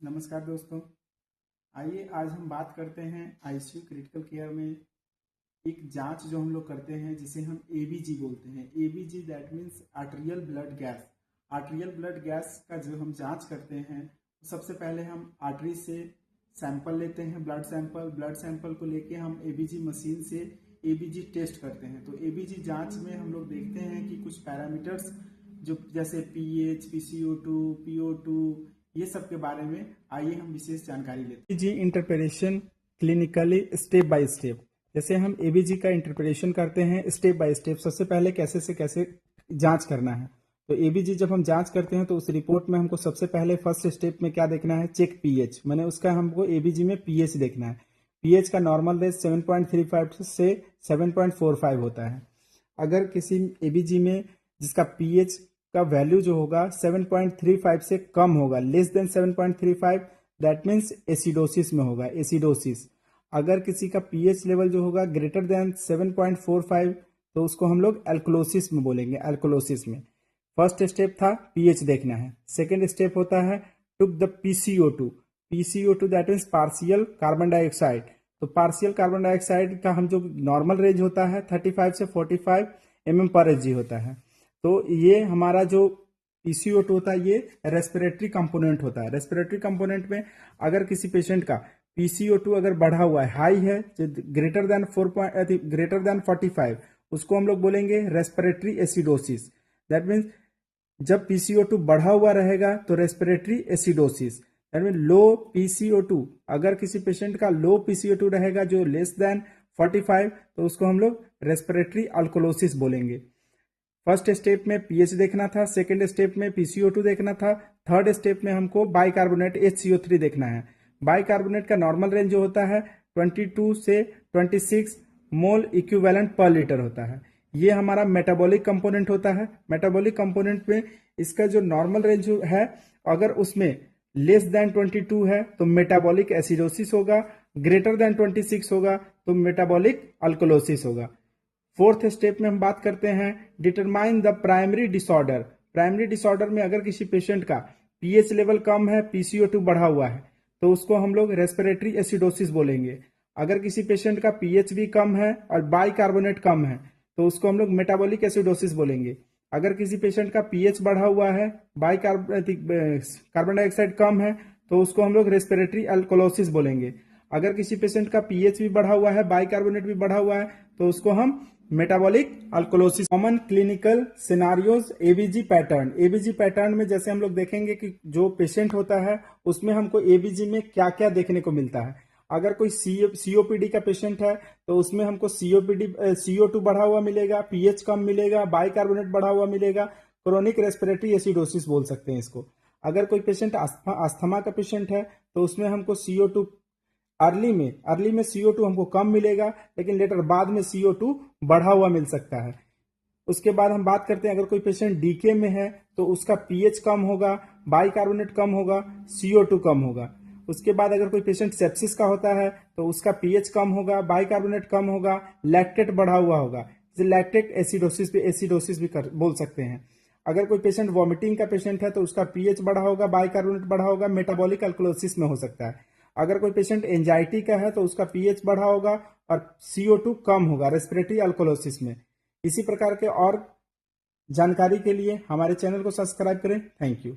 नमस्कार दोस्तों। आइए आज हम बात करते हैं आईसीयू क्रिटिकल केयर में एक जांच जो हम लोग करते हैं जिसे हम एबीजी बोलते हैं। ABG that means arterial blood gas. Arterial blood gas का जो हम जांच करते हैं तो सबसे पहले हम आर्टरी से सैंपल लेते हैं, ब्लड सैंपल को लेके हम एबीजी मशीन से एबीजी टेस्ट करते हैं। तो एबीजी जांच में हम लोग देखते हैं कि कुछ पैरामीटर्स जो जैसे पीएच, पीसीओ2, पीओ2 ये सब के बारे में आइए हम विशेष जानकारी लेते हैं। ABG interpretation clinically step by step. जैसे हम एबीजी का इंटरप्रिटेशन करते हैं स्टेप बाय स्टेप, सबसे पहले कैसे से कैसे जांच करना है। तो एबीजी जब हम जांच करते हैं तो उस रिपोर्ट में हमको सबसे पहले फर्स्ट स्टेप में क्या देखना है, चेक पीएच। मैंने उसका हमको एबीजी में पीएच देखना है। पीएच का नॉर्मल रेंज 7.35 से 7.45 होता है। अगर किसी एबीजी में जिसका पीएच का वैल्यू जो होगा 7.35 से कम होगा, less than 7.35, that means acidosis में होगा, एसिडोसिस। अगर किसी का पीएच लेवल जो होगा ग्रेटर देन 7.45 तो उसको हम लोग एल्कोलोसिस में बोलेंगे, एल्कोलोसिस में। फर्स्ट स्टेप था पीएच देखना है। सेकेंड स्टेप होता है took the PCO two. PCO two that means partial carbon dioxide. तो पार्शियल कार्बन डाइऑक्साइड का हम जो नॉर्मल रेंज होता है 35 से 45 mm/Hg होता है। तो ये हमारा जो पीसीओ2 होता है ये रेस्पिरेटरी कंपोनेंट होता है। रेस्पिरेटरी कंपोनेंट में अगर किसी पेशेंट का पीसीओ2 अगर बढ़ा हुआ है, हाई है, ग्रेटर देन 45, उसको हम लोग बोलेंगे रेस्पिरेटरी एसिडोसिस। दैट मीन्स जब पीसीओ2 बढ़ा हुआ रहेगा तो रेस्पिरेटरी एसिडोसिस। दैट मीन लो पीसीओ2, अगर किसी पेशेंट का लो पीसीओ2 रहेगा जो लेस देन 45 तो उसको हम लोग रेस्पिरेटरी अल्कोलोसिस बोलेंगे। फर्स्ट स्टेप में पीएच देखना था, सेकेंड स्टेप में पीसीओ2 देखना था, थर्ड स्टेप में हमको बाइकार्बोनेट HCO3 देखना है। बाइकार्बोनेट का नॉर्मल रेंज जो होता है 22 से 26 मोल इक्विवेलेंट पर लीटर होता है। ये हमारा मेटाबॉलिक कंपोनेंट होता है। मेटाबॉलिक कंपोनेंट में इसका जो नॉर्मल रेंज है अगर उसमें लेस देन 22 है तो मेटाबॉलिक एसिडोसिस होगा, ग्रेटर देन 26 होगा तो मेटाबॉलिक अल्कोलोसिस होगा। फोर्थ स्टेप में हम बात करते हैं determine the primary disorder. Primary disorder में अगर किसी पेशेंट का पीएच लेवल कम है, पीसीओ2 बढ़ा हुआ है तो उसको हम लोग रेस्पिरेटरी एसिडोसिस बोलेंगे। अगर किसी पेशेंट का पीएच भी कम है और बाइकार्बोनेट कम है तो उसको हम लोग मेटाबॉलिक एसिडोसिस बोलेंगे। अगर किसी पेशेंट का पीएच बढ़ा हुआ है, कार्बन डाइऑक्साइड कम है तो उसको हम लोग रेस्पिरेटरी अल्कोलोसिस बोलेंगे। अगर किसी पेशेंट का पीएच भी बढ़ा हुआ है, बाइकार्बोनेट भी बढ़ा हुआ है तो उसको हम metabolic alkalosis. Common clinical scenarios ABG pattern. ABG pattern में जैसे हम लोग देखेंगे कि जो पेशेंट होता है उसमें हमको एबीजी में क्या क्या देखने को मिलता है। अगर कोई सीओपीडी का पेशेंट है तो उसमें हमको CO2 बढ़ा हुआ मिलेगा, पीएच कम मिलेगा, बाइकार्बोनेट बढ़ा हुआ मिलेगा, क्रोनिक रेस्पिरेटरी एसिडोसिस बोल सकते हैं इसको। अगर कोई पेशेंट अस्थमा का पेशेंट है तो उसमें हमको CO2 अर्ली में CO2 हमको कम मिलेगा, लेकिन लेटर बाद में CO2 बढ़ा हुआ मिल सकता है। उसके बाद हम बात करते हैं अगर कोई पेशेंट डीके में है तो उसका पीएच कम होगा, बाइकार्बोनेट कम होगा, CO2 कम होगा। उसके बाद अगर कोई पेशेंट सेप्सिस का होता है तो उसका पीएच कम होगा, बाइकार्बोनेट कम होगा, लैक्टेट बढ़ा हुआ होगा, जिसे लैक्टेट एसिडोसिस भी बोल सकते हैं। अगर कोई पेशेंट वॉमिटिंग का पेशेंट है तो उसका पीएच बढ़ा होगा, बाइकार्बोनेट बढ़ा होगा, मेटाबॉलिक अल्कोलोसिस में हो सकता है। अगर कोई पेशेंट एंजाइटी का है तो उसका पीएच बढ़ा होगा और CO2 कम होगा, रेस्पिरेटरी अल्कोलोसिस में। इसी प्रकार के और जानकारी के लिए हमारे चैनल को सब्सक्राइब करें। Thank you.